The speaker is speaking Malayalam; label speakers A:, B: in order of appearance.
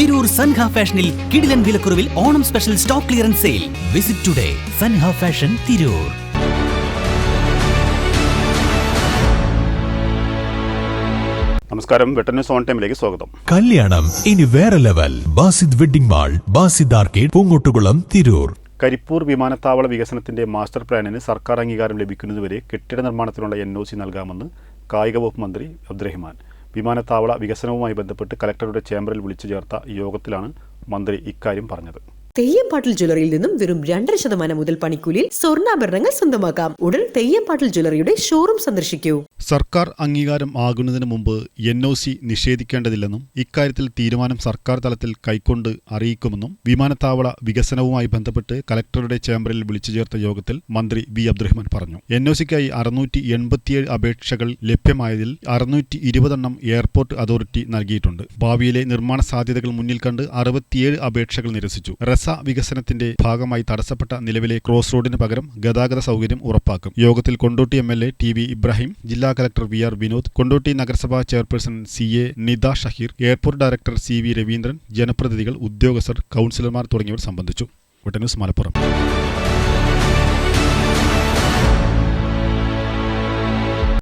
A: തിരൂർ സൻഹ ഫാഷനിൽ കിടിലൻ വിലക്കുറവിൽ Onam special stock clearance sale. Visit today Sanha fashion Tirur.
B: നമസ്കാരം, വെട്ടന്യൂസ് ഓൺ ടൈമിലേക്ക് സ്വാഗതം.
C: കല്യാണം ഇനി വേറെ level. Basid wedding mall, Basid arcade, Poongottukulam, Tirur.
B: Karipur വിമാനത്താവള വികസനത്തിന്റെ മാസ്റ്റർ പ്ലാനിന് സർക്കാർ അംഗീകാരം ലഭിക്കുന്നതുവരെ കെട്ടിട നിർമ്മാണത്തിനുള്ള NOC നൽകാമെന്ന് കായിക വകുപ്പ് മന്ത്രി അബ്ദുറഹിമാൻ. വിമാനത്താവള വികസനവുമായി ബന്ധപ്പെട്ട് കലക്ടറുടെ ചേംബറിൽ വിളിച്ചു ചേർത്ത യോഗത്തിലാണ് മന്ത്രി ഇക്കാര്യം പറഞ്ഞത്.
D: തെയ്യംപാട്ടിൽ ജ്വല്ലറിയിൽ നിന്നും വെറും 2% മുതൽ പണിക്കൂലിയിൽ സ്വർണ്ണാഭരണങ്ങൾ സ്വന്തമാക്കാം. ഉടൻ തെയ്യംപാട്ടിൽ ജ്വല്ലറിയുടെ ഷോറൂം സന്ദർശിക്കൂ.
B: സർക്കാർ അംഗീകാരം ആകുന്നതിന് മുമ്പ് NOC നിഷേധിക്കേണ്ടതില്ലെന്നും ഇക്കാര്യത്തിൽ തീരുമാനം സർക്കാർ തലത്തിൽ കൈക്കൊണ്ട് അറിയിക്കുമെന്നും വിമാനത്താവള വികസനവുമായി ബന്ധപ്പെട്ട് കലക്ടറുടെ ചേംബറിൽ വിളിച്ചു ചേർത്ത യോഗത്തിൽ മന്ത്രി വി അബ്ദുറഹിമാൻ പറഞ്ഞു. NOCക്കായി 687 അപേക്ഷകൾ ലഭ്യമായതിൽ 620 എയർപോർട്ട് അതോറിറ്റി നൽകിയിട്ടുണ്ട്. ഭാവിയിലെ നിർമ്മാണ സാധ്യതകൾ മുന്നിൽ കണ്ട് 67 അപേക്ഷകൾ നിരസിച്ചു. വികസനത്തിന്റെ ഭാഗമായി തടസ്സപ്പെട്ട നിലവിലെ ക്രോസ് റോഡിന് പകരം ഗതാഗത സൗകര്യം ഉറപ്പാക്കും. യോഗത്തിൽ കൊണ്ടോട്ടി MLA TB ഇബ്രാഹിം, ജില്ലാ കലക്ടർ VR വിനോദ്, കൊണ്ടോട്ടി നഗരസഭാ chairperson CA Nida Shaheer, airport director CV Raveendran, ജനപ്രതിനിധികൾ, ഉദ്യോഗസ്ഥർ, കൗൺസിലർമാർ തുടങ്ങിയവർ സംബന്ധിച്ചു. വെട്ടന്യൂസ് മലപ്പുറം.